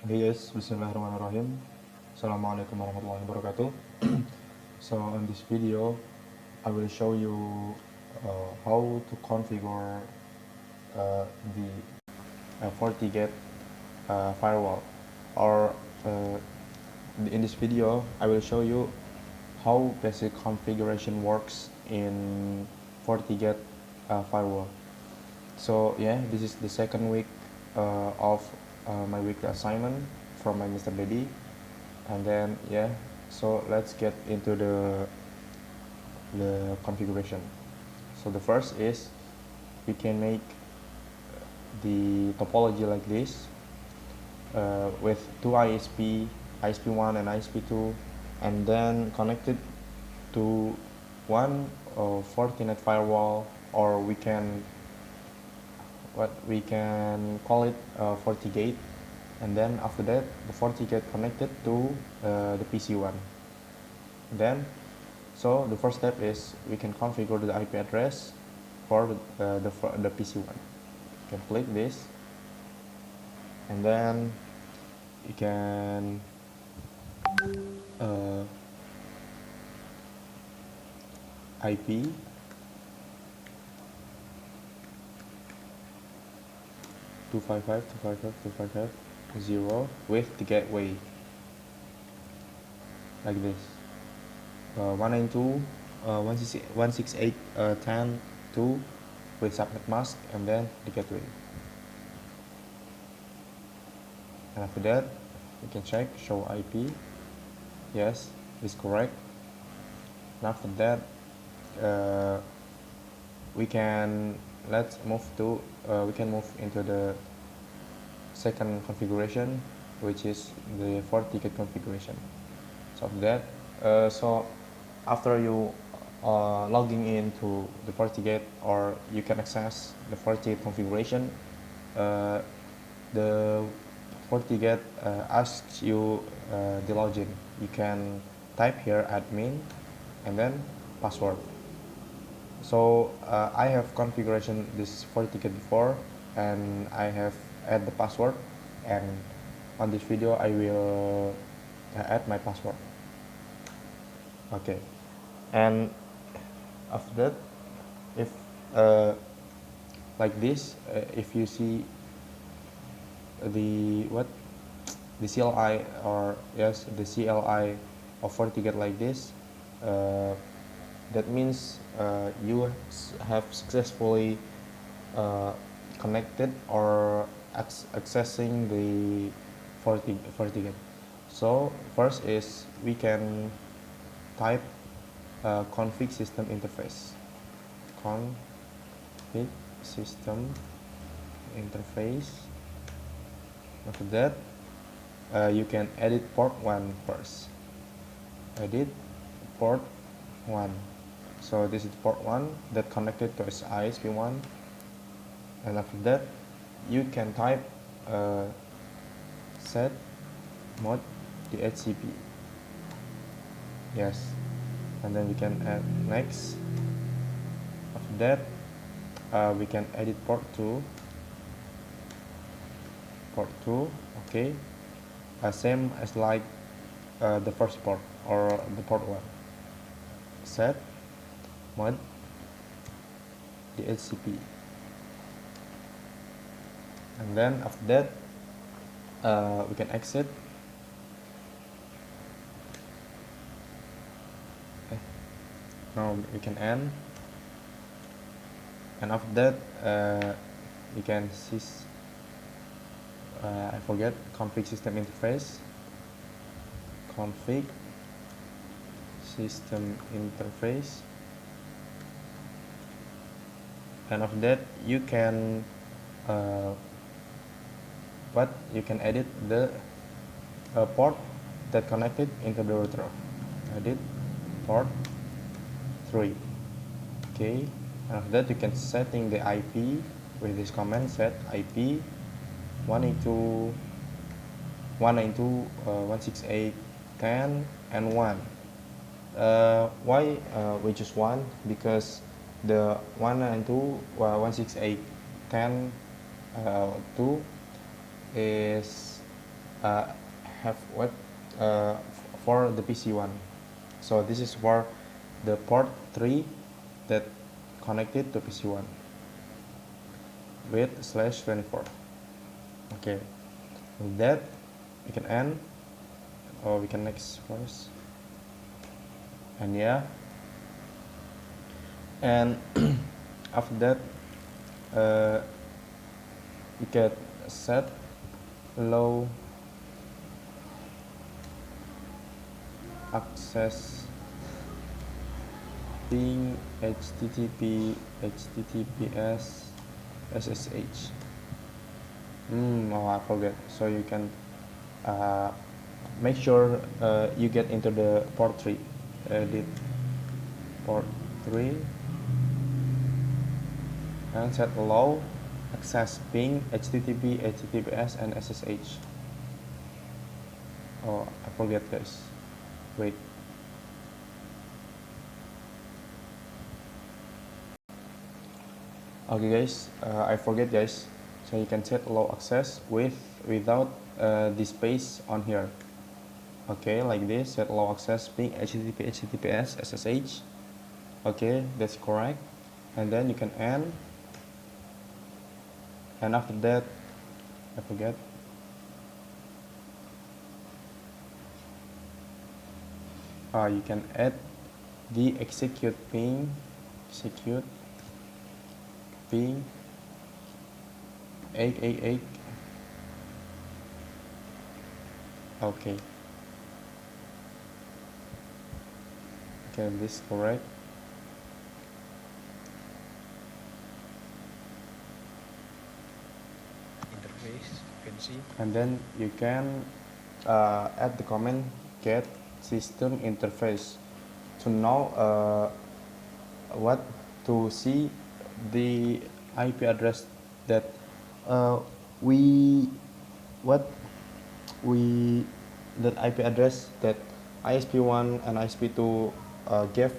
Yes, Bismillahirrahmanirrahim. Assalamualaikum warahmatullahi wabarakatuh. So in this video, I will show you how to configure the FortiGate firewall. Or in this video, I will show you how basic configuration works in FortiGate firewall. So yeah, this is the second week of my weekly assignment from my Mr. Dedi, and then yeah, so let's get into the configuration. So the first is we can make the topology like this with two ISP, ISP1 and ISP2, and then connected to one Fortinet firewall, or we can call it FortiGate, and then after that the FortiGate connected to the PC1. Then so the first step is we can configure the IP address for the PC1. You can click this, and then you can IP 255.255.255.0 with the gateway like this, 192.168.10.2 with subnet mask, and then the gateway. And after that you can check show IP. Yes, it's correct. And after that we can move into the second configuration, which is the FortiGate configuration. So after that, after you logging into the FortiGate, or you can access the FortiGate configuration, the FortiGate asks you the login. You can type here admin and then password. So I have configuration this FortiGate before, and I have add the password, and on this video I will add my password. Okay, and after that, if like this, if you see the CLI, or yes, the CLI of FortiGate like this, that means you have successfully connected or accessing the FortiGate. So first is we can type config system interface. Config system interface. After that, you can edit port 1 first. Edit port 1. So this is port 1 that connected to ISP1, and after that you can type set mod DHCP. Yes, and then we can add next. After that we can edit port 2. Okay, same as like the first port, or the port 1. Set mod DHCP, and then after that we can exit. Now we can end, and after that we can see I forget config system interface. Config system interface, and after that you can you can edit the port that connected into the router. Edit port 3. Okay, and after that you can setting the IP with this command, set IP 192.168.10 and 1. Why we choose 1? Because the 192.168.10 2 is uh, have what for the PC1. So this is for the port 3 that connected to PC1 with /24. Okay, with that we can end, or we can next first, and yeah, and after that you can set low access ping HTTPS SSH. Oh, I forget. So you can make sure you get into the port 3. Edit port 3 and set low access ping HTTP, HTTPS, and SSH. Oh, I forget, guys. Wait. Okay, guys. I forget, guys. So you can set low access without the space on here. Okay, like this. Set low access ping HTTP, HTTPS, SSH. Okay, that's correct. And then you can end. And after that, I forget. You can add the execute ping 888. Okay, this is correct. Interface, you can see. And then you can add the comment get system interface to know what to see the IP address that that IP address that ISP1 and ISP2 gave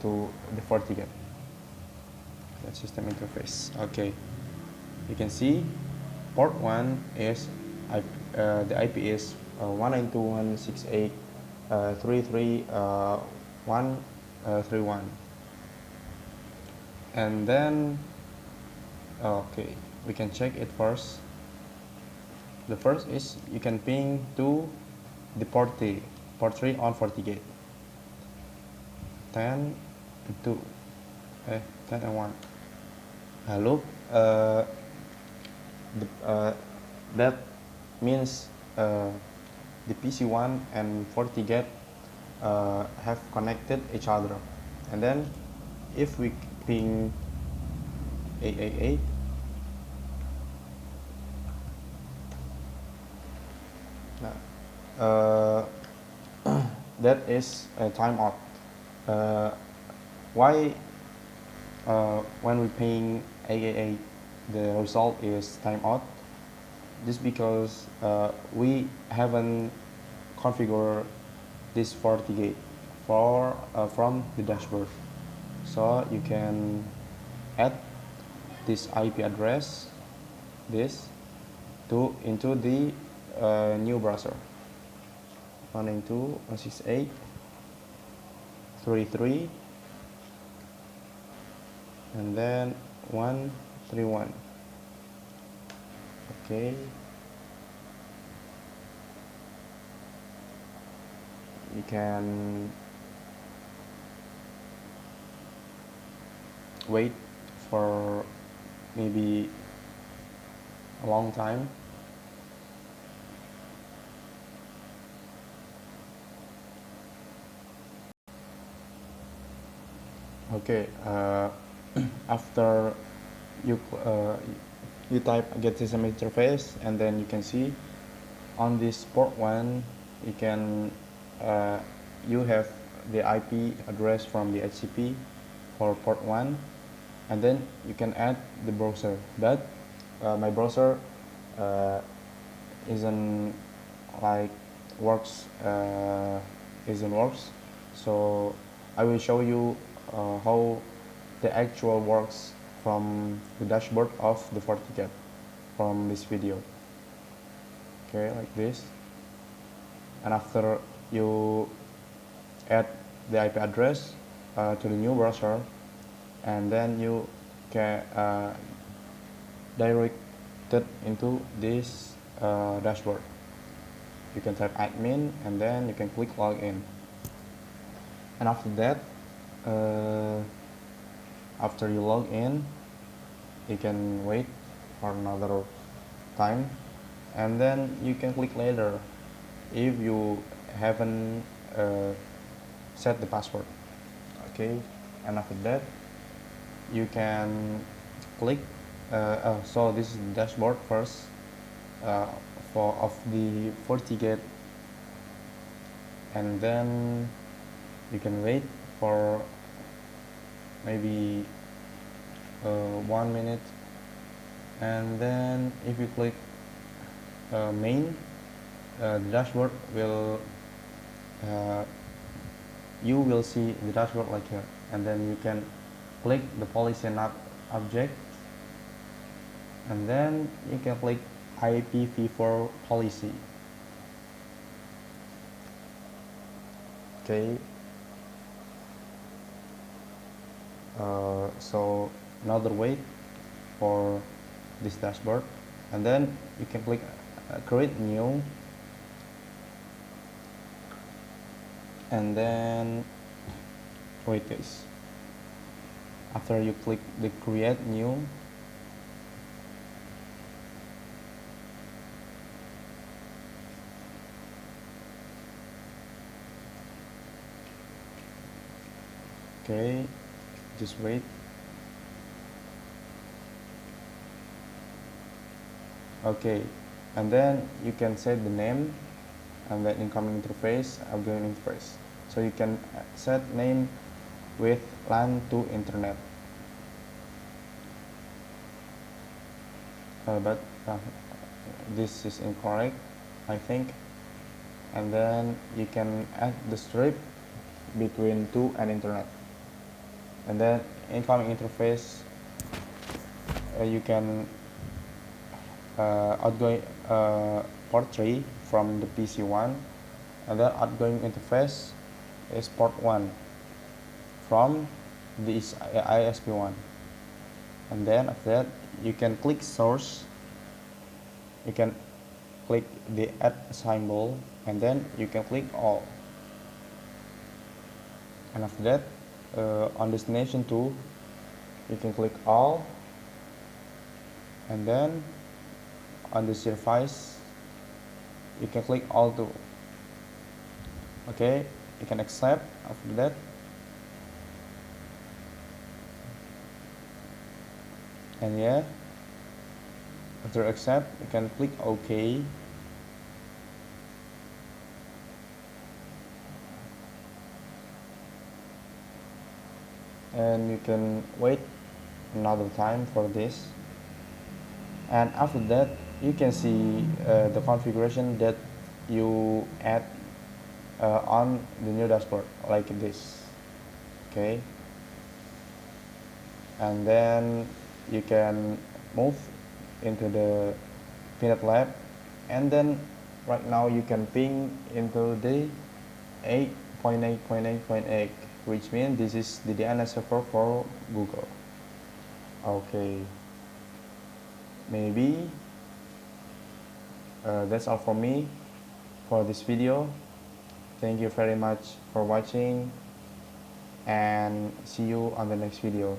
to the FortiGate. That system interface. Okay, you can see port 1 is the IP is 192.168.33.131, and then okay, we can check it first. The first is you can ping to the port 3 on FortiGate 10 and 2 10 and 1. Look, that means the PC1 and FortiGate have connected each other, and then if we ping 888, that is a timeout. Why when we ping 888 the result is timeout? Just because we haven't configured this FortiGate from the dashboard. So you can add this IP address into the new browser 192.168.33 and then 131. Okay, you can wait for maybe a long time. Okay, after you type get system interface, and then you can see on this port 1 you can you have the IP address from the HCP for port 1, and then you can add the browser, but my browser isn't works, so I will show you how the actual works from the dashboard of the FortiGate from this video. Okay, like this. and after you add the IP address to the new browser, and then you can direct it into this dashboard. You can type admin and then you can click login, and after that after you log in, you can wait for another time, and then you can click later if you haven't set the password. Okay, and after that you can click so this is the dashboard first of the FortiGate, and then you can wait for maybe 1 minute, and then if you click main, the dashboard will you will see the dashboard like here, and then you can click the policy and object, and then you can click IPv4 policy. Okay, so another way for this dashboard, and then you can click create new, and then wait guys, after you click the create new, okay, just wait. Okay, and then you can set the name and then incoming interface, outgoing interface. So you can set name with LAN to internet. But this is incorrect, I think. And then you can add the strip between to and internet. And then incoming interface, you can outgoing port 3 from the PC1, and then outgoing interface is port 1 from the ISP1. And then after that you can click source, you can click the add symbol, and then you can click all, and after that on destination 2 you can click all, and then on the service you can click all too. Okay, you can accept after that, and yeah, after accept you can click OK, and you can wait another time for this, and after that you can see the configuration that you add on the new dashboard like this. Okay, and then you can move into the Peanut Lab, and then right now you can ping into the 8.8.8.8, which means this is the DNS server for Google. Okay, maybe that's all for me for this video. Thank you very much for watching, and see you on the next video.